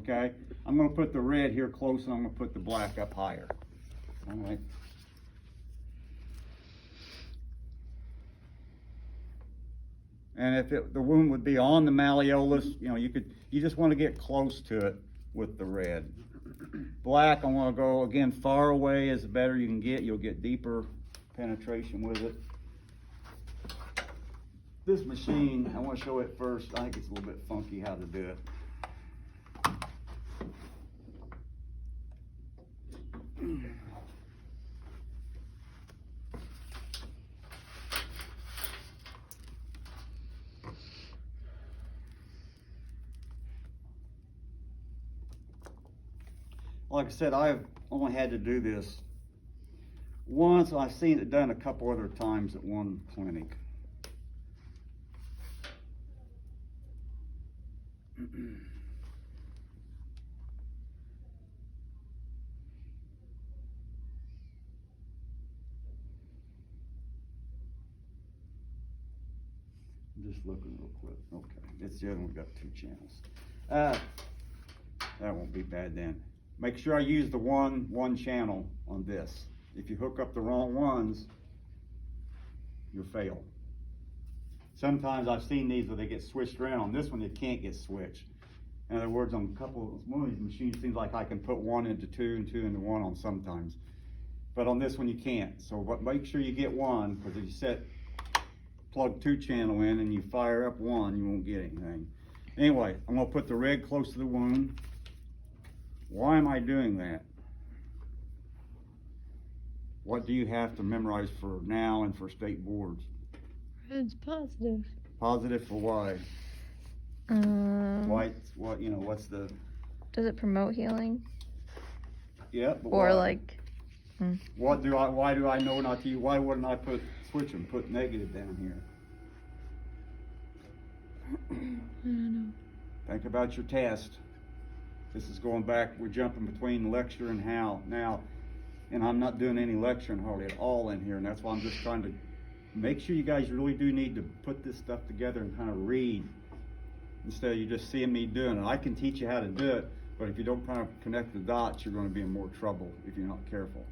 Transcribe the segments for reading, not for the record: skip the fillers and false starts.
okay? I'm gonna put the red here close and I'm gonna put the black up higher, all right? And if the wound would be on the malleolus, you know, you just want to get close to it with the red. Black, I want to go, again, far away is the better you can get. You'll get deeper penetration with it. This machine, I want to show it first. I think it's a little bit funky how to do it. Like I said, I've only had to do this once. I've seen it done a couple other times at one clinic. Just looking real quick. Okay, it's the other one. We got 2 channels. That won't be bad then. Make sure I use the one channel on this. If you hook up the wrong ones, you'll fail. Sometimes I've seen these where they get switched around. On this one, it can't get switched. In other words, on one of these machines, it seems like I can put 1 into 2 and 2 into 1 on sometimes. But on this one, you can't. So make sure you get 1, because if you plug 2 channel in and you fire up 1, you won't get anything. Anyway, I'm gonna put the red close to the wound. Why am I doing that? What do you have to memorize for now and for state boards? Red's positive. Positive for why? Why? What? You know? What's the? Does it promote healing? Yeah. Or why? like. What do I? Why do I know not to use? Why wouldn't I switch and put negative down here? I don't know. Think about your test. This is going back, we're jumping between lecture and how now, and I'm not doing any lecturing hardly at all in here, and that's why I'm just trying to make sure you guys really do need to put this stuff together and kind of read instead of you just seeing me doing it. I can teach you how to do it, but if you don't kind of connect the dots, you're going to be in more trouble if you're not careful.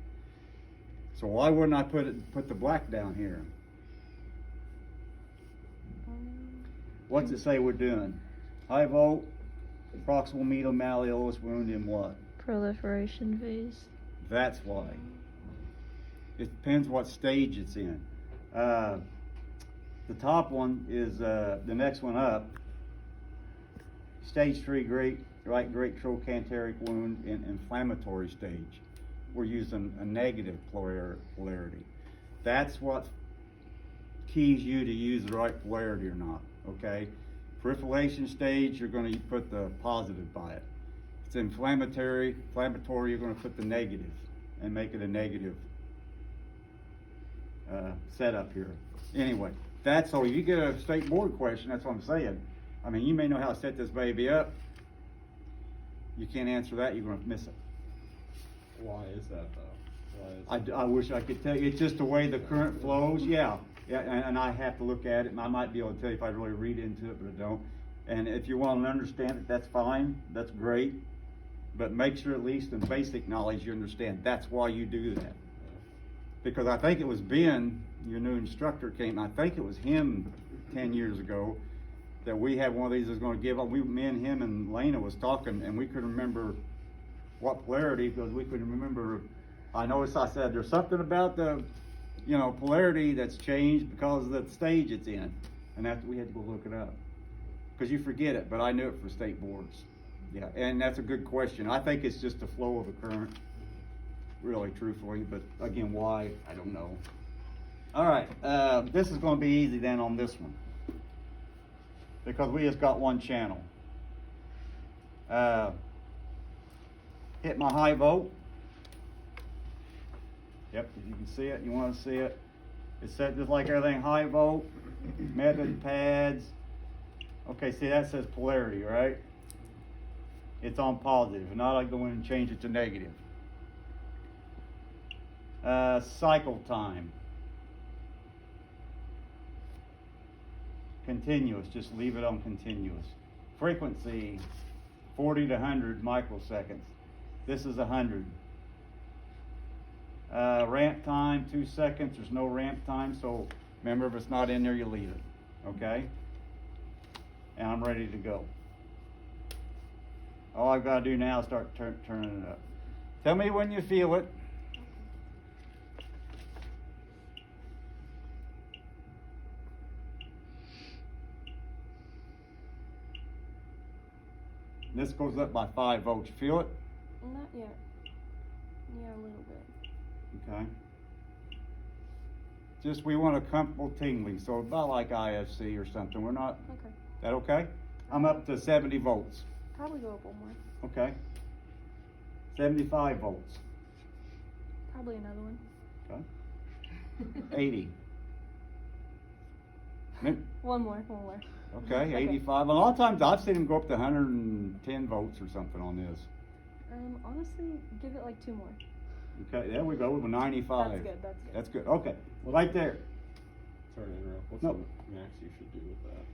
So why wouldn't I put the black down here? What's it say we're doing? High volt, proximal medial malleolus wound in what? Proliferation phase. That's why. It depends what stage it's in. The top one is the next one up. Stage 3 right great trochanteric wound in inflammatory stage. We're using a negative polarity. That's what keys you to use the right polarity or not, okay? Proliferation stage, you're going to put the positive by it. If it's inflammatory, you're going to put the negative and make it a negative setup here. Anyway, that's all. You get a state board question, that's what I'm saying. I mean, you may know how to set this baby up. You can't answer that, you're going to miss it. Why is that though? I wish I could tell you. It's just the way the current flows. Yeah, and I have to look at it, and I might be able to tell you if I really read into it, but I don't. And if you want to understand it, that's fine. That's great. But make sure at least in basic knowledge you understand. That's why you do that. Because I think it was Ben, your new instructor, came. I think it was him 10 years ago that we had one of these that was going to give up. Me and him and Lena was talking, and we couldn't remember what polarity because we couldn't remember. I noticed I said there's something about the, polarity that's changed because of the stage it's in, and after we had to go look it up because you forget it. But I knew it for state boards. Yeah, and that's a good question. I think it's just the flow of the current, really, truthfully. But again, why I don't know. All right, this is going to be easy then on this one because we just got one channel. Hit my high volt. Yep, if you can see it, you want to see it. It's set just like everything, high volt, method pads. Okay, see that says polarity, right? It's on positive, and now I go in and change it to negative. Cycle time. Continuous, just leave it on continuous. Frequency, 40 to 100 microseconds. This is 100. Ramp time, 2 seconds. There's no ramp time, so remember, if it's not in there, you leave it. Okay? And I'm ready to go. All I've got to do now is start turning it up. Tell me when you feel it. This goes up by 5 volts. You feel it? Not yet. Yeah, a little bit. Okay. Just we want a comfortable tingling, so about like IFC or something. We're not. Okay. That okay? I'm up to 70 volts. Probably go up one more. Okay. 75 volts. Probably another one. Okay. 80. One more. Okay, Okay. 85. A lot of times I've seen them go up to 110 volts or something on this. Honestly, give it like 2 more. Okay, there we go with 95. That's good, that's good. That's good. Okay, well, right there. Sorry to interrupt. What's No. the max you should do with that?